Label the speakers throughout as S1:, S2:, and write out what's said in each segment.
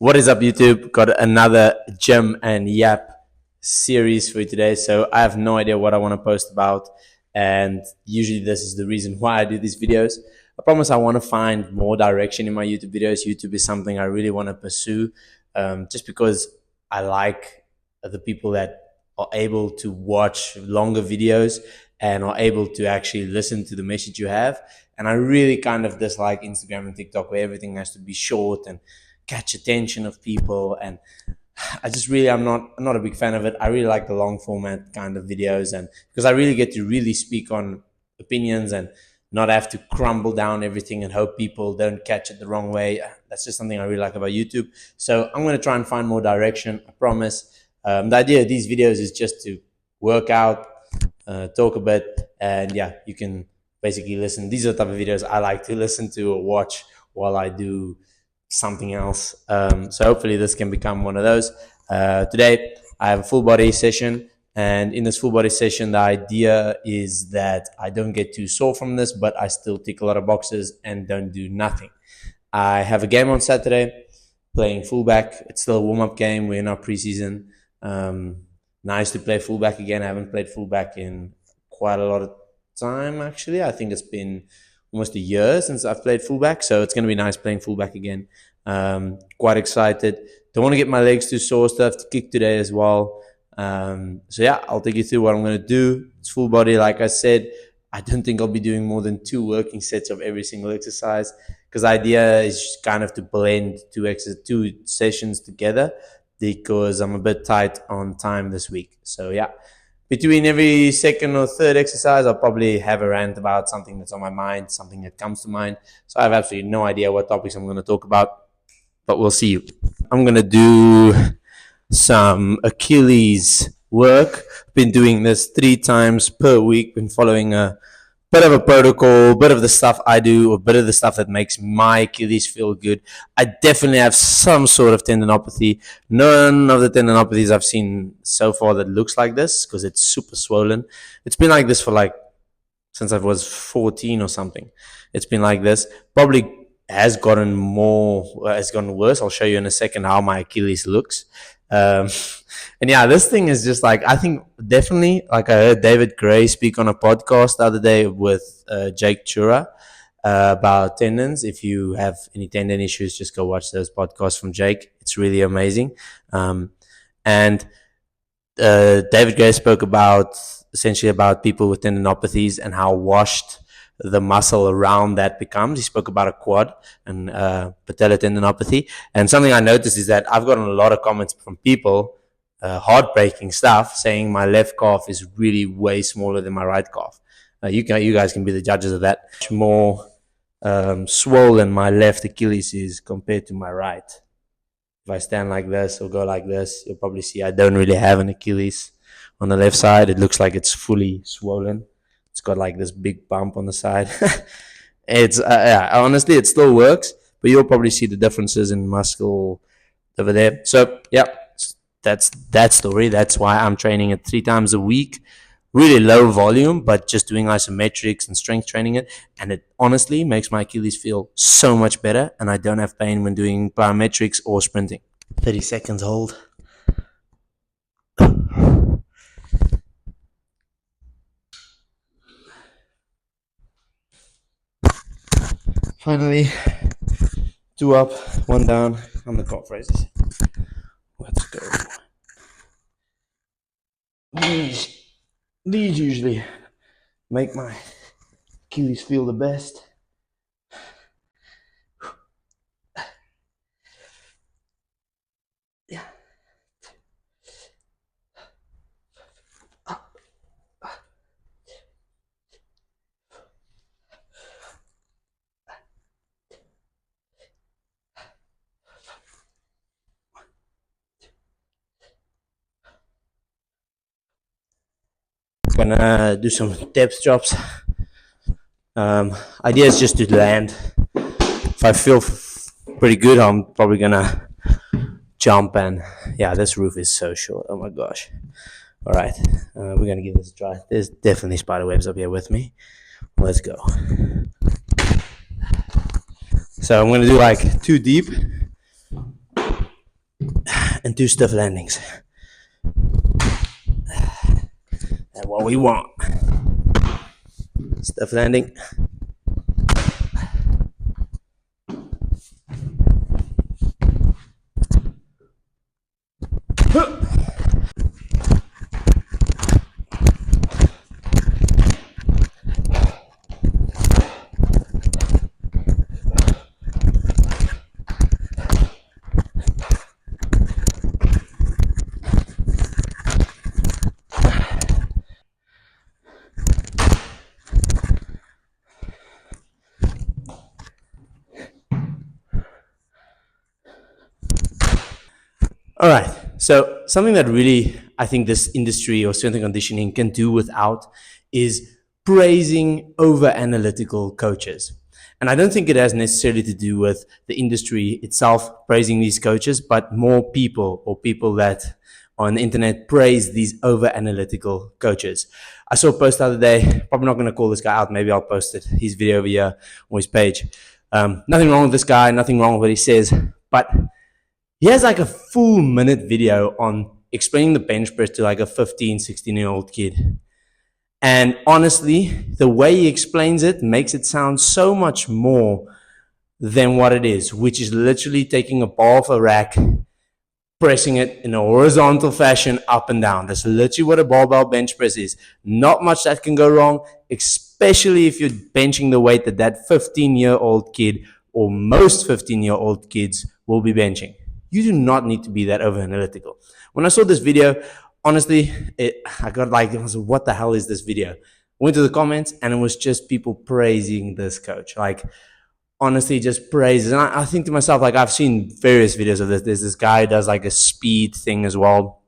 S1: What is up, YouTube? Got another gym and yap series for you today. So I have no idea what I want to post about, and usually this is the reason why I do these videos. I promise I want to find more direction in my YouTube videos. YouTube is something I really want to pursue, just because I like the people that are able to watch longer videos and are able to actually listen to the message you have. And I really kind of dislike Instagram and TikTok, where everything has to be short and catch attention of people. And I'm not a big fan of it. I really like the long format kind of videos, and because I really get to really speak on opinions and not have to crumble down everything and hope people don't catch it the wrong way. That's just something I really like about YouTube. So I'm going to try and find more direction, I promise. The idea of these videos is just to work out, talk a bit, and yeah, you can basically listen. These are the type of videos I like to listen to or watch while I do something else. So hopefully this can become one of those. Today I have a full body session, and in this full body session, the idea is that I don't get too sore from this, but I still tick a lot of boxes and don't do nothing. I have a game on Saturday playing fullback. It's still a warm-up game. We're in our preseason. Nice to play fullback again. I haven't played fullback in quite a lot of time, actually. I think it's been almost a year since I've played fullback, so it's going to be nice playing fullback again. Quite excited. Don't want to get my legs too sore. Still have to kick today as well. So yeah, I'll take you through what I'm going to do. It's full body, like I said. I don't think I'll be doing more than 2 working sets of every single exercise, because the idea is kind of to blend two sessions together, because I'm a bit tight on time this week. So yeah, between every second or third exercise, I'll probably have a rant about something that's on my mind, something that comes to mind. So I have absolutely no idea what topics I'm going to talk about, but we'll see. I'm going to do some Achilles work. Been doing this 3 times per week. Been following a bit of a protocol, bit of the stuff I do, a bit of the stuff that makes my Achilles feel good. I definitely have some sort of tendinopathy. None of the tendinopathies I've seen so far that looks like this, because it's super swollen. It's been like this for since I was 14 or something. It's been like this. Probably has gotten worse. I'll show you in a second how my Achilles looks. And yeah, this thing is just I think definitely, I heard David Gray speak on a podcast the other day with Jake Chura about tendons. If you have any tendon issues, just go watch those podcasts from Jake. It's really amazing. And David Gray spoke essentially about people with tendinopathies and how washed the muscle around that becomes. He spoke about a quad and patellar tendinopathy. And something I noticed is that I've gotten a lot of comments from people, heartbreaking stuff, saying my left calf is really way smaller than my right calf. You guys can be the judges of that. Much more swollen my left Achilles is compared to my right. If I stand like this or go like this, you'll probably see I don't really have an Achilles on the left side. It looks like it's fully swollen. It's got this big bump on the side. It's honestly, it still works, but you'll probably see the differences in muscle over there. So yeah, that's that story. That's why I'm training it 3 times a week. Really low volume, but just doing isometrics and strength training it. And it honestly makes my Achilles feel so much better, and I don't have pain when doing plyometrics or sprinting. 30 seconds hold. Finally, 2 up, 1 down on the calf raises. Let's go. These usually make my Achilles feel the best. Yeah. Gonna do some depth drops. Idea is just to land. If I feel pretty good, I'm probably gonna jump. And yeah, this roof is so short. Oh my gosh. All right, we're gonna give this a try. There's definitely spider webs up here with me. Let's go. So I'm gonna do 2 deep, and 2 stiff landings. That's what we want. Stiff landing. All right. So something that really I think this industry or strength and conditioning can do without is praising over analytical coaches. And I don't think it has necessarily to do with the industry itself praising these coaches, but more people or people that on the internet praise these over analytical coaches. I saw a post the other day, probably not going to call this guy out. Maybe I'll post it, his video over here on his page. Nothing wrong with this guy, nothing wrong with what he says, but he has like a full minute video on explaining the bench press to like a 15, 16-year-old kid. And honestly, the way he explains it makes it sound so much more than what it is, which is literally taking a bar off a rack, pressing it in a horizontal fashion up and down. That's literally what a barbell bench press is. Not much that can go wrong, especially if you're benching the weight that that 15-year-old kid or most 15-year-old kids will be benching. You do not need to be that over analytical. When I saw this video, honestly, I got like, I was like, what the hell is this video? Went to the comments and it was just people praising this coach. Like, honestly, just praises. And I think to myself, like, I've seen various videos of this. There's this guy who does like a speed thing as well,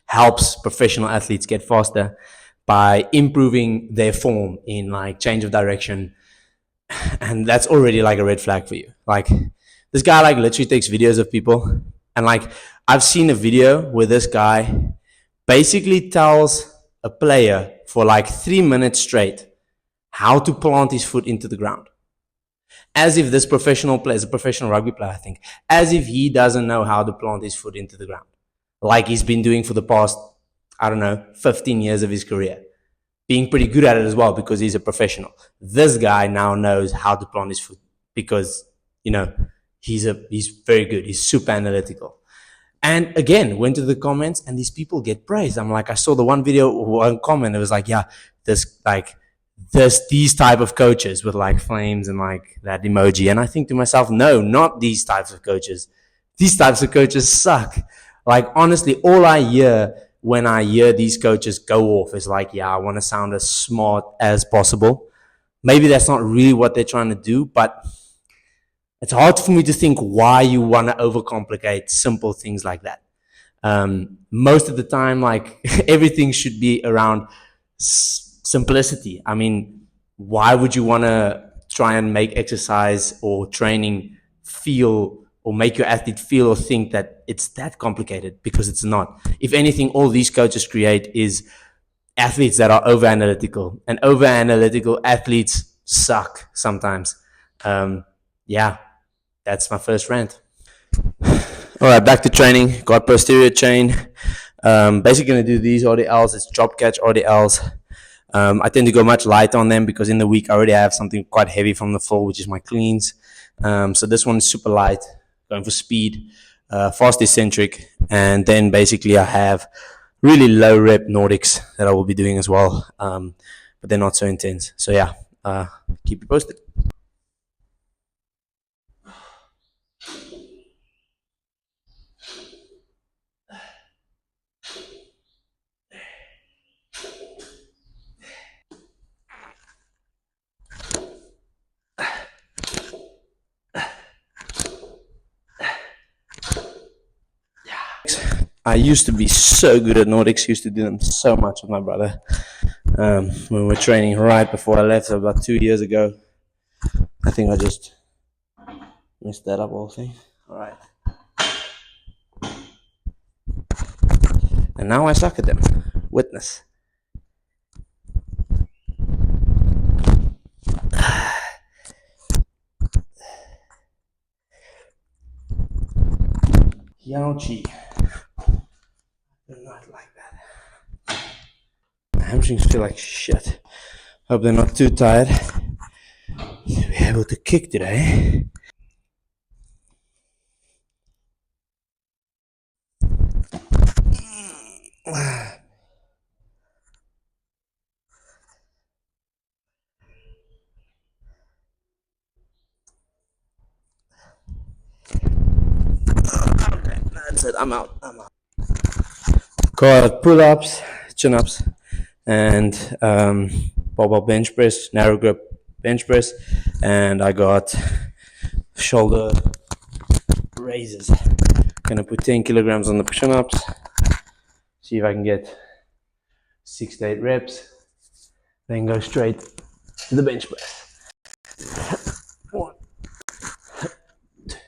S1: helps professional athletes get faster by improving their form in like change of direction. And that's already like a red flag for you. Like, this guy like literally takes videos of people, and like I've seen a video where this guy basically tells a player for like 3 minutes straight how to plant his foot into the ground. As if this professional player is a professional rugby player, I think, as if he doesn't know how to plant his foot into the ground, like he's been doing for the past, I don't know, 15 years of his career, being pretty good at it as well because he's a professional. This guy now knows how to plant his foot because, you know, he's very good. He's super analytical. And again, went to the comments and these people get praised. I'm like, I saw the one video, one comment. It was like, yeah, these type of coaches with like flames and like that emoji. And I think to myself, no, not these types of coaches. These types of coaches suck. Like, honestly, all I hear when I hear these coaches go off is like, yeah, I want to sound as smart as possible. Maybe that's not really what they're trying to do, but it's hard for me to think why you want to overcomplicate simple things like that. Most of the time, like everything should be around simplicity. I mean, why would you want to try and make exercise or training feel or make your athlete feel or think that it's that complicated? Because it's not. If anything, all these coaches create is athletes that are over analytical, and over analytical athletes suck sometimes. Yeah. That's my first rant. All right, back to training. Got posterior chain. Basically going to do these RDLs. It's drop catch RDLs. I tend to go much lighter on them because in the week I already have something quite heavy from the floor, which is my cleans. So this one is super light, going for speed, fast eccentric, and then basically I have really low rep Nordics that I will be doing as well, but they're not so intense. So yeah, keep you posted. I used to be so good at Nordics, used to do them so much with my brother. When we were training right before I left, so about 2 years ago. I think I just messed that up whole thing. All right. And now I suck at them. Witness. Ouchie. I do not like that. My hamstrings feel like shit. Hope they're not too tired to be able to kick today. Okay, that's it. I'm out. Got pull-ups, chin-ups, and barbell bench press, narrow grip bench press, and I got shoulder raises. Gonna put 10 kilograms on the chin-ups. See if I can get 6 to 8 reps. Then go straight to the bench press. 1, 2, 3.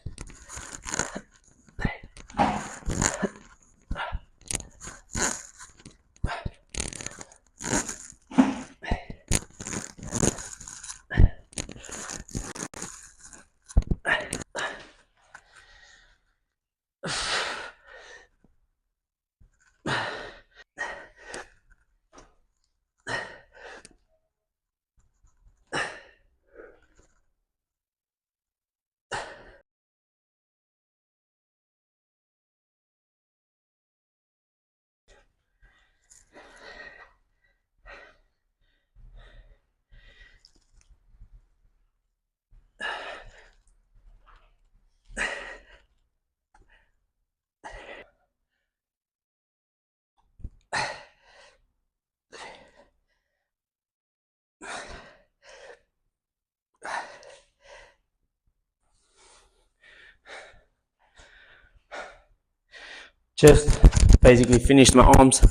S1: Just basically finished my arms,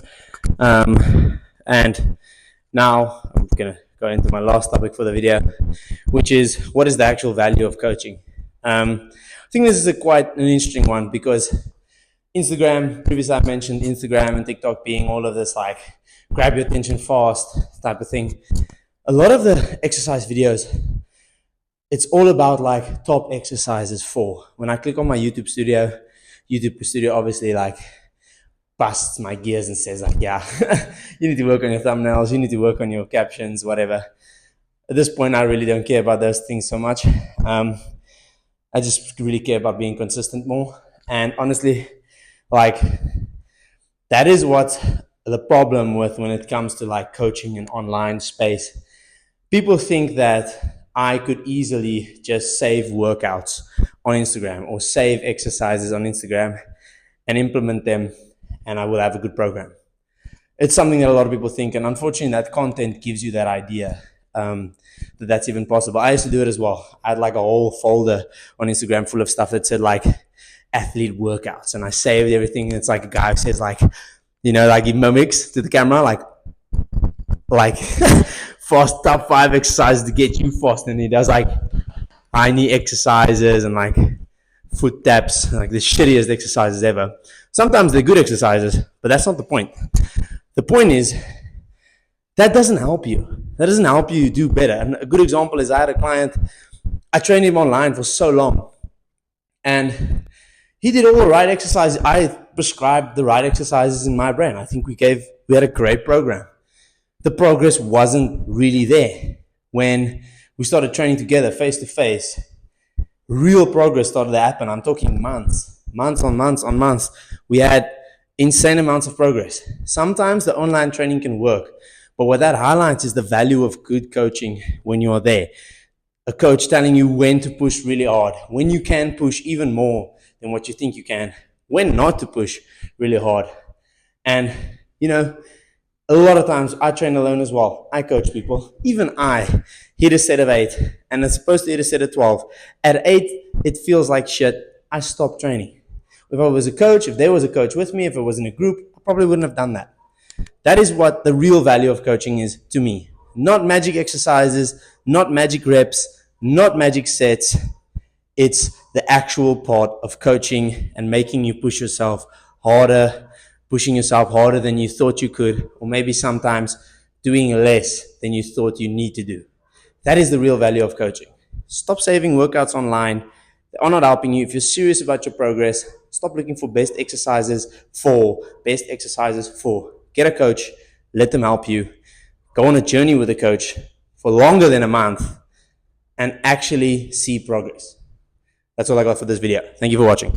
S1: and now I'm gonna go into my last topic for the video, which is what is the actual value of coaching. I think this is quite an interesting one because Instagram, previously I mentioned Instagram and TikTok being all of this like grab your attention fast type of thing. A lot of the exercise videos, it's all about like top exercises for. When I click on my YouTube studio obviously like busts my gears and says like, yeah, you need to work on your thumbnails, you need to work on your captions, whatever. At this point, I really don't care about those things so much. I just really care about being consistent more. And honestly, like that is what's the problem with when it comes to like coaching an online space. People think that I could easily just save workouts on Instagram or save exercises on Instagram and implement them, and I will have a good program. It's something that a lot of people think, and unfortunately that content gives you that idea that that's even possible. I used to do it as well. I had like a whole folder on Instagram full of stuff that said like athlete workouts, and I saved everything. It's like a guy who says like, you know, like he mimics to the camera like fast top 5 exercises to get you fast, and he does like tiny exercises and like foot taps, like the shittiest exercises ever. Sometimes they're good exercises, but that's not the point. The point is that doesn't help you. That doesn't help you do better. And a good example is I had a client, I trained him online for so long, and he did all the right exercises. I prescribed the right exercises in my brand. I think we had a great program. The progress wasn't really there. When we started training together face to face, real progress started to happen. I'm talking months on months. We had insane amounts of progress. Sometimes the online training can work, but what that highlights is the value of good coaching when you are there. A coach telling you when to push really hard, when you can push even more than what you think you can, when not to push really hard. And, you know, a lot of times I train alone as well. I coach people. Even I hit a set of 8 and I'm supposed to hit a set of 12. At 8, it feels like shit. I stop training. If there was a coach with me, if it was in a group, I probably wouldn't have done that. That is what the real value of coaching is to me. Not magic exercises, not magic reps, not magic sets. It's the actual part of coaching and making you push yourself harder, pushing yourself harder than you thought you could, or maybe sometimes doing less than you thought you need to do. That is the real value of coaching. Stop saving workouts online. They are not helping you. If you're serious about your progress, Stop looking for best exercises for. Get a coach, let them help you. Go on a journey with a coach for longer than a month and actually see progress. That's all I got for this video. Thank you for watching.